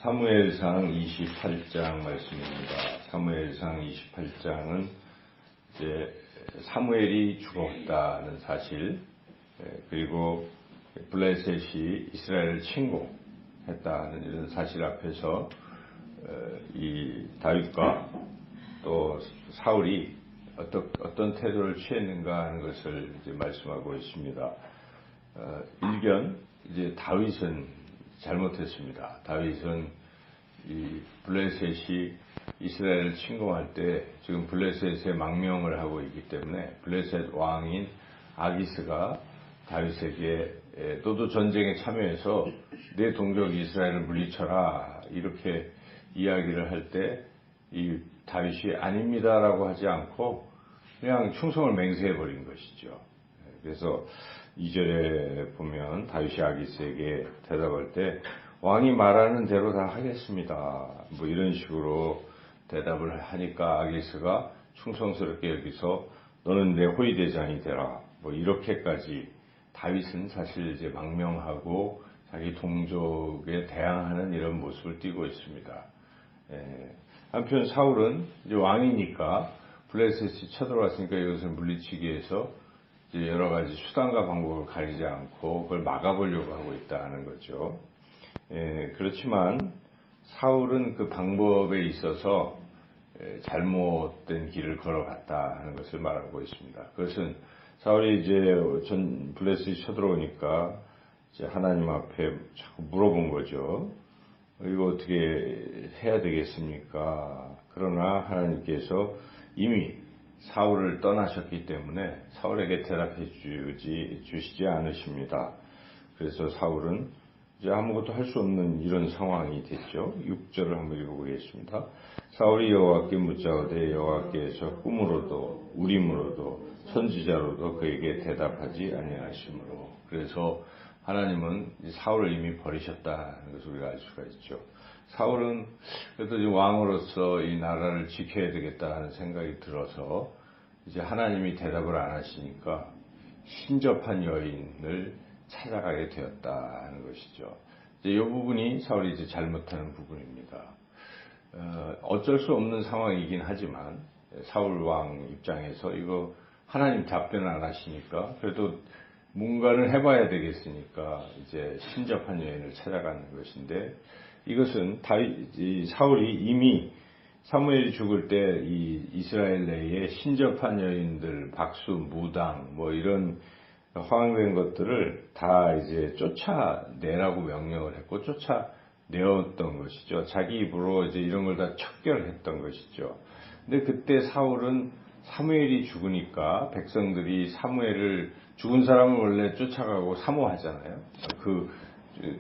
사무엘상 28장 말씀입니다. 사무엘상 28장은 이제 사무엘이 죽었다는 사실, 그리고 블레셋이 이스라엘을 침공했다는 이런 사실 앞에서 이 다윗과 또 사울이 어떤 태도를 취했는가 하는 것을 이제 말씀하고 있습니다. 일견 이제 다윗은 잘못했습니다. 다윗은 이 블레셋이 이스라엘을 침공할 때 지금 블레셋에 망명을 하고 있기 때문에 블레셋 왕인 아기스가 다윗에게 너도 전쟁에 참여해서 내 동족 이스라엘을 물리쳐라 이렇게 이야기를 할 때 이 다윗이 아닙니다라고 하지 않고 그냥 충성을 맹세해 버린 것이죠. 그래서 2절에 보면 다윗이 아기스에게 대답할 때 왕이 말하는 대로 다 하겠습니다. 뭐 이런 식으로 대답을 하니까 아기스가 충성스럽게 여기서 너는 내 호위대장이 되라. 뭐 이렇게까지 다윗은 사실 이제 망명하고 자기 동족에 대항하는 이런 모습을 띠고 있습니다. 한편 사울은 이제 왕이니까 블레셋이 쳐들어왔으니까 이것을 물리치기 위해서 이제 여러 가지 수단과 방법을 가리지 않고 그걸 막아보려고 하고 있다는 거죠. 그렇지만 사울은 그 방법에 있어서 잘못된 길을 걸어갔다 하는 것을 말하고 있습니다. 그것은 사울이 이제 블레셋이 쳐들어오니까 이제 하나님 앞에 자꾸 물어본 거죠. 이거 어떻게 해야 되겠습니까? 그러나 하나님께서 이미 사울을 떠나셨기 때문에 사울에게 대답해 주시지 않으십니다. 그래서 사울은 이제 아무것도 할 수 없는 이런 상황이 됐죠. 6절을 한번 읽어보겠습니다. 사울이 여호와께 묻자오되 여호와께서 꿈으로도 우림으로도 선지자로도 그에게 대답하지 아니하시므로. 그래서 하나님은 사울을 이미 버리셨다는 것을 우리가 알 수가 있죠. 사울은 그래도 이제 왕으로서 이 나라를 지켜야 되겠다 하는 생각이 들어서 이제 하나님이 대답을 안 하시니까 신접한 여인을 찾아가게 되었다 하는 것이죠. 이제 이 부분이 사울이 이제 잘못하는 부분입니다. 어쩔 수 없는 상황이긴 하지만 사울 왕 입장에서 이거 하나님 답변 안 하시니까 그래도 뭔가를 해봐야 되겠으니까 이제 신접한 여인을 찾아가는 것인데 이것은 사울이 이미 사무엘이 죽을 때 이 이스라엘 내에 신접한 여인들, 박수, 무당 뭐 이런 허황된 것들을 다 이제 쫓아내라고 명령을 했고 쫓아내었던 것이죠. 자기 입으로 이제 이런 걸 다 척결했던 것이죠. 근데 그때 사울은 사무엘이 죽으니까 백성들이 사무엘을 죽은 사람을 원래 쫓아가고 사모하잖아요.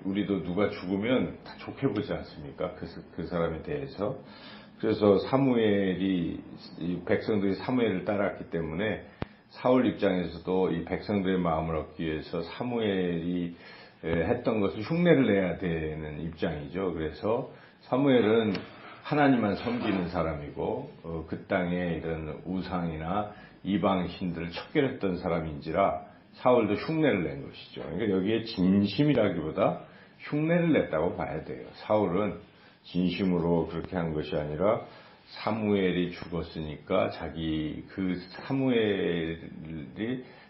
우리도 누가 죽으면 다 좋게 보지 않습니까? 그 사람에 대해서. 그래서 이 백성들이 사무엘을 따랐기 때문에 사울 입장에서도 이 백성들의 마음을 얻기 위해서 사무엘이 했던 것을 흉내를 내야 되는 입장이죠. 그래서 사무엘은 하나님만 섬기는 사람이고 그 땅에 이런 우상이나 이방 신들을 척결했던 사람인지라 사울도 흉내를 낸 것이죠. 그러니까 여기에 진심이라기보다 흉내를 냈다고 봐야 돼요. 사울은 진심으로 그렇게 한 것이 아니라 사무엘이 죽었으니까 사무엘이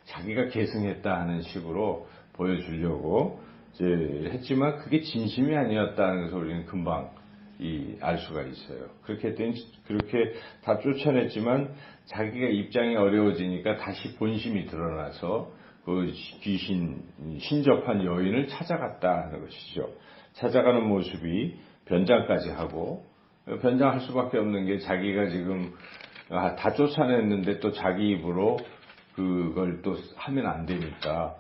자기가 계승했다 하는 식으로 보여주려고 이제 했지만 그게 진심이 아니었다는 것을 우리는 금방 알 수가 있어요. 그렇게 다 쫓아냈지만 자기가 입장이 어려워지니까 다시 본심이 드러나서 그 신접한 여인을 찾아갔다 하는 것이죠. 찾아가는 모습이 변장까지 하고, 변장할 수밖에 없는 게 자기가 지금 다 쫓아냈는데 또 자기 입으로 그걸 또 하면 안 되니까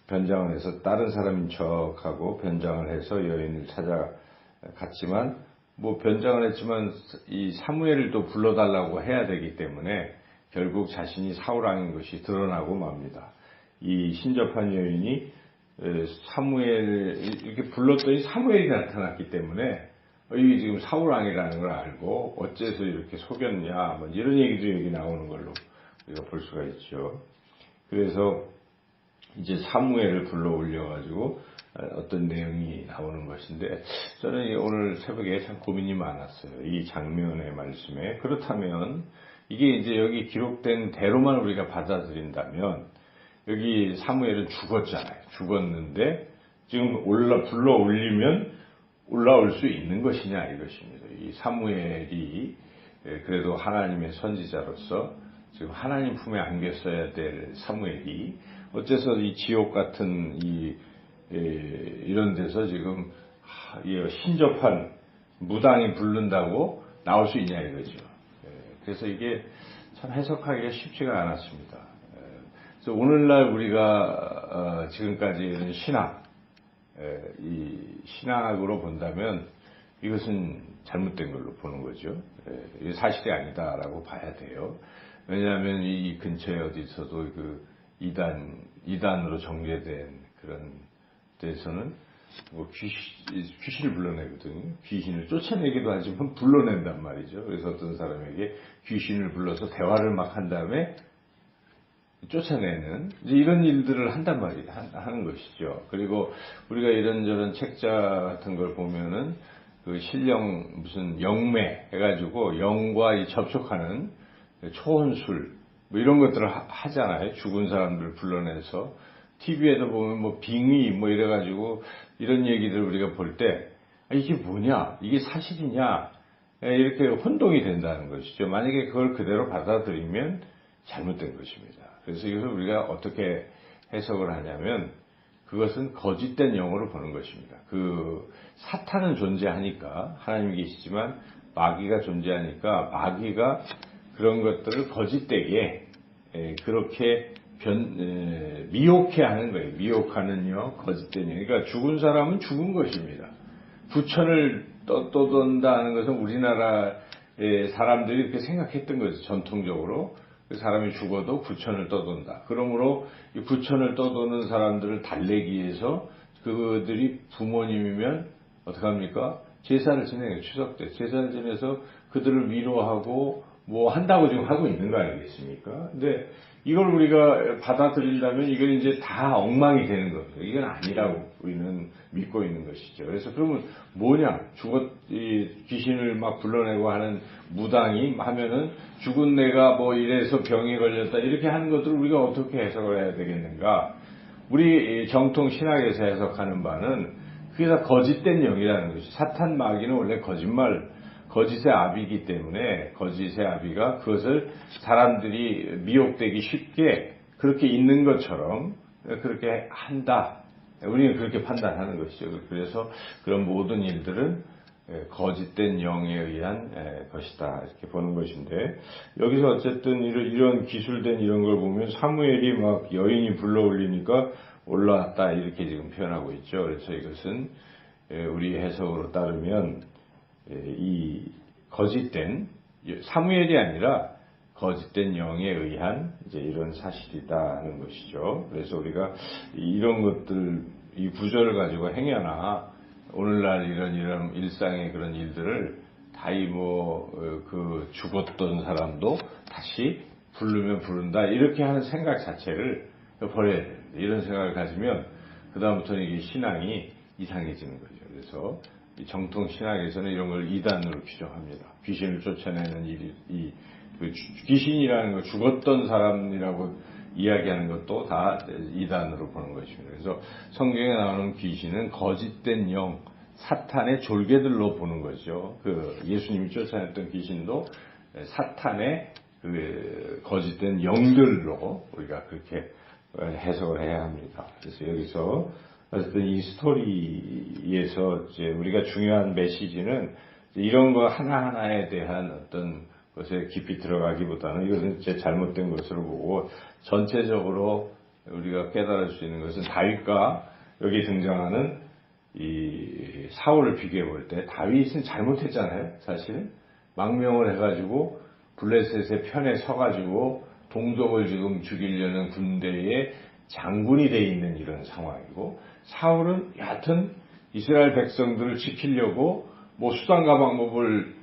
변장을 해서 다른 사람인 척하고 변장을 해서 여인을 찾아갔지만 뭐 변장을 했지만 이 사무엘을 또 불러달라고 해야 되기 때문에 결국 자신이 사울왕인 것이 드러나고 맙니다. 이 신접한 여인이 사무엘을 이렇게 불렀더니 사무엘이 나타났기 때문에 이게 지금 사울왕이라는 걸 알고 어째서 이렇게 속였냐 뭐 이런 얘기도 여기 나오는 걸로 우리가 볼 수가 있죠. 그래서 이제 사무엘을 불러 올려가지고 어떤 내용이 나오는 것인데, 저는 오늘 새벽에 참 고민이 많았어요. 이 장면의 말씀에. 그렇다면 이게 이제 여기 기록된 대로만 우리가 받아들인다면, 여기 사무엘은 죽었잖아요. 죽었는데 지금 불러 올리면 올라올 수 있는 것이냐 이것입니다. 이 사무엘이 그래도 하나님의 선지자로서 지금 하나님 품에 안겼어야 될 사무엘이 어째서 이 지옥 같은 이런 데서 지금 신접한 무당이 부른다고 나올 수 있냐 이거죠. 그래서 이게 참 해석하기가 쉽지가 않았습니다. 그래서 오늘날 우리가 지금까지 신학, 이 신학으로 본다면 이것은 잘못된 걸로 보는 거죠. 이게 사실이 아니다라고 봐야 돼요. 왜냐하면 이 근처에 어디서도 그 이단으로 정제된 그런 데서는 뭐 귀신을 불러내거든요. 귀신을 쫓아내기도 하지만 불러낸단 말이죠. 그래서 어떤 사람에게 귀신을 불러서 대화를 막 한 다음에 쫓아내는 이런 일들을 한단 말이에요. 하는 것이죠. 그리고 우리가 이런저런 책자 같은 걸 보면은 그 신령 무슨 영매 해가지고 영과 접촉하는 초혼술 뭐 이런 것들을 하잖아요. 죽은 사람들 불러내서 TV에도 보면 뭐 빙의 뭐 이래가지고 이런 얘기들 우리가 볼 때 이게 뭐냐, 이게 사실이냐, 이렇게 혼동이 된다는 것이죠. 만약에 그걸 그대로 받아들이면 잘못된 것입니다. 그래서 이것을 우리가 어떻게 해석을 하냐면 그것은 거짓된 영으로 보는 것입니다. 그 사탄은 존재하니까, 하나님이 계시지만 마귀가 존재하니까 마귀가 그런 것들을 거짓되게 그렇게 미혹해 하는 거예요. 미혹하는 거짓된 영. 그러니까 죽은 사람은 죽은 것입니다. 부천을 떠돈다는 것은 우리나라의 사람들이 이렇게 생각했던 거죠. 전통적으로. 사람이 죽어도 구천을 떠돈다. 그러므로 이 구천을 떠도는 사람들을 달래기 위해서 그들이 부모님이면 어떡합니까? 제사를 지내요. 추석 때 제사를 지내서 그들을 위로하고 뭐 한다고 지금 하고 있는 거 아니겠습니까? 근데 이걸 우리가 받아들인다면 이건 이제 다 엉망이 되는 겁니다. 이건 아니라고 우리는 믿고 있는 것이죠. 그래서 그러면 뭐냐? 귀신을 막 불러내고 하는 무당이 하면은 죽은 내가 뭐 이래서 병에 걸렸다 이렇게 하는 것들을 우리가 어떻게 해석을 해야 되겠는가? 우리 정통 신학에서 해석하는 바는 그게 다 거짓된 영이라는 것이, 사탄 마귀는 원래 거짓의 아비이기 때문에 거짓의 아비가 그것을 사람들이 미혹되기 쉽게 그렇게 있는 것처럼 그렇게 한다. 우리는 그렇게 판단하는 것이죠. 그래서 그런 모든 일들은 거짓된 영에 의한 것이다. 이렇게 보는 것인데, 여기서 어쨌든 이런 기술된 이런 걸 보면 사무엘이 막 여인이 불러 올리니까 올라왔다. 이렇게 지금 표현하고 있죠. 그래서 이것은 우리 해석으로 따르면 이 거짓된 사무엘이 아니라 거짓된 영에 의한 이제 이런 사실이다 하는 것이죠. 그래서 우리가 이런 것들, 이 구절을 가지고 행여나 오늘날 이런 일상의 그런 일들을 다이 그 죽었던 사람도 다시 부르면 부른다 이렇게 하는 생각 자체를 버려야 됩니다. 이런 생각을 가지면 그다음부터는 이게 신앙이 이상해지는 거죠. 그래서 정통 신학에서는 이런 걸 이단으로 규정합니다. 귀신을 쫓아내는 일이 귀신이라는 거, 죽었던 사람이라고 이야기하는 것도 다 이단으로 보는 것입니다. 그래서 성경에 나오는 귀신은 거짓된 영, 사탄의 졸개들로 보는 거죠. 그 예수님이 쫓아냈던 귀신도 사탄의 그 거짓된 영들로 우리가 그렇게 해석을 해야 합니다. 그래서 여기서 어쨌든 이 스토리에서 이제 우리가 중요한 메시지는 이런 거 하나하나에 대한 어떤 것에 깊이 들어가기보다는 이것은 제 잘못된 것으로 보고 전체적으로 우리가 깨달을 수 있는 것은 다윗과 여기 등장하는 이 사울을 비교해 볼 때 다윗은 잘못했잖아요. 사실 망명을 해가지고 블레셋의 편에 서가지고 동족을 지금 죽이려는 군대의 장군이 돼 있는 이런 상황이고, 사울은 여하튼 이스라엘 백성들을 지키려고 뭐 수단과 방법을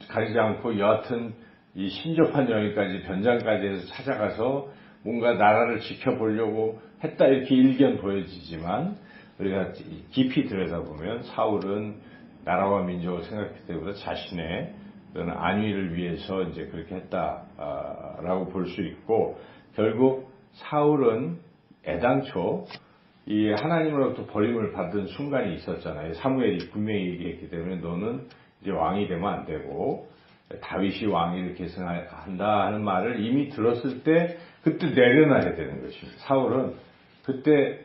가리지 않고 여하튼 이 신접한 여인까지 변장까지 해서 찾아가서 뭔가 나라를 지켜보려고 했다 이렇게 일견 보여지지만 우리가 깊이 들여다보면 사울은 나라와 민족을 생각했기 때문에 자신의 안위를 위해서 이제 그렇게 했다라고 볼 수 있고 결국 사울은 애당초 이 하나님으로부터 버림을 받은 순간이 있었잖아요. 사무엘이 분명히 얘기했기 때문에 너는 이제 왕이 되면 안 되고 다윗이 왕위를 계승한다 하는 말을 이미 들었을 때 그때 내려놔야 되는 것입니다. 사울은 그때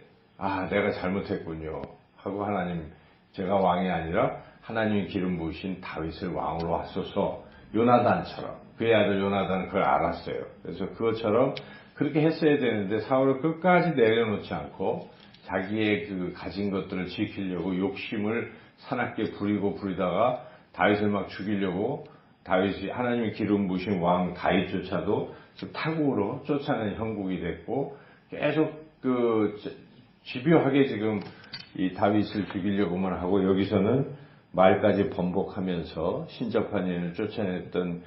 내가 잘못했군요 하고 하나님 제가 왕이 아니라 하나님이 기름 부으신 다윗을 왕으로 하소서 요나단처럼 그의 아들 요나단은 그걸 알았어요. 그래서 그것처럼 그렇게 했어야 되는데 사울은 끝까지 내려놓지 않고 자기의 그 가진 것들을 지키려고 욕심을 사납게 부리다가 다윗을 막 죽이려고 다윗이 하나님의 기름 부으신 왕 다윗조차도 타국으로 쫓아내는 형국이 됐고 계속 집요하게 지금 이 다윗을 죽이려고만 하고 여기서는 말까지 번복하면서 신접한 쫓아냈던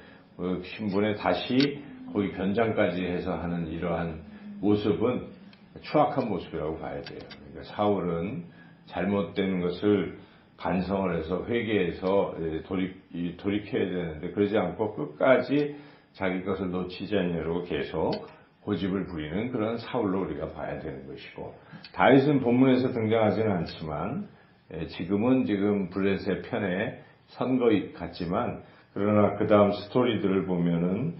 신분에 다시 거기 변장까지 해서 하는 이러한 모습은 추악한 모습이라고 봐야 돼요. 그러니까 사울은 잘못된 것을 반성을 해서 회개해서 돌이켜야 되는데 그러지 않고 끝까지 자기 것을 놓치지 않으려고 계속 고집을 부리는 그런 사울로 우리가 봐야 되는 것이고 다윗은 본문에서 등장하지는 않지만 지금 블레셋 편에 선 것 같지만 그러나 그 다음 스토리들을 보면은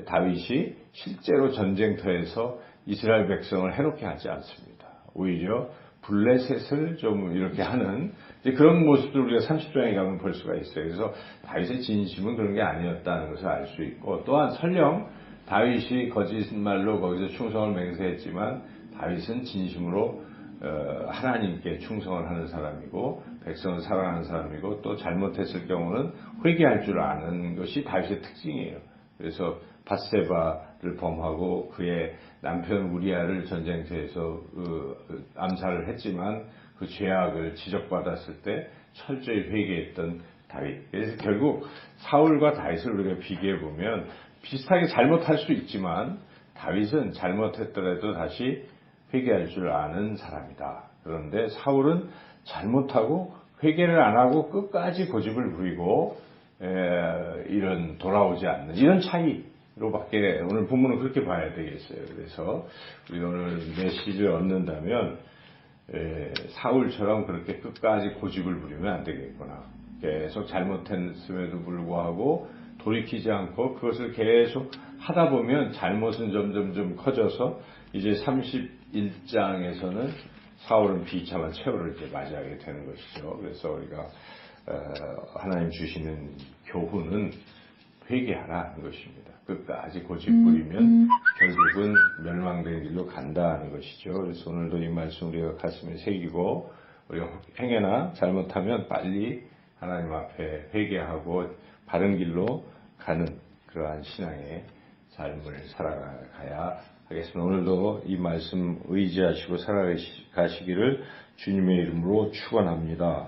다윗이 실제로 전쟁터에서 이스라엘 백성을 해롭게 하지 않습니다. 오히려 블레셋을 좀 이렇게 하는 그런 모습들 우리가 30장에 가면 볼 수가 있어요. 그래서 다윗의 진심은 그런 게 아니었다는 것을 알 수 있고 또한 설령 다윗이 거짓말로 거기서 충성을 맹세했지만 다윗은 진심으로 하나님께 충성을 하는 사람이고 백성을 사랑하는 사람이고 또 잘못했을 경우는 회개할 줄 아는 것이 다윗의 특징이에요. 그래서 밧세바를 범하고 그의 남편 우리아를 전쟁터에서 암살을 했지만 그 죄악을 지적받았을 때 철저히 회개했던 다윗. 그래서 결국 사울과 다윗을 우리가 비교해 보면 비슷하게 잘못할 수 있지만 다윗은 잘못했더라도 다시 회개할 줄 아는 사람이다. 그런데 사울은 잘못하고 회개를 안 하고 끝까지 고집을 부리고 이런 돌아오지 않는 이런 차이로밖에 오늘 본문은 그렇게 봐야 되겠어요. 그래서 우리 오늘 메시지를 얻는다면 사울처럼 그렇게 끝까지 고집을 부리면 안 되겠구나. 계속 잘못했음에도 불구하고 돌이키지 않고 그것을 계속 하다 보면 잘못은 점점 커져서 이제 31장에서는 사울은 비참한 최후를 이제 맞이하게 되는 것이죠. 그래서 우리가 하나님 주시는 교훈은 회개하라는 것입니다. 끝까지 고집 부리면 결국은 멸망된 길로 간다는 것이죠. 그래서 오늘도 이 말씀 우리가 가슴에 새기고 우리가 행여나 잘못하면 빨리 하나님 앞에 회개하고 바른 길로 가는 그러한 신앙의 삶을 살아가야 하겠습니다. 오늘도 이 말씀 의지하시고 살아가시기를 주님의 이름으로 축원합니다.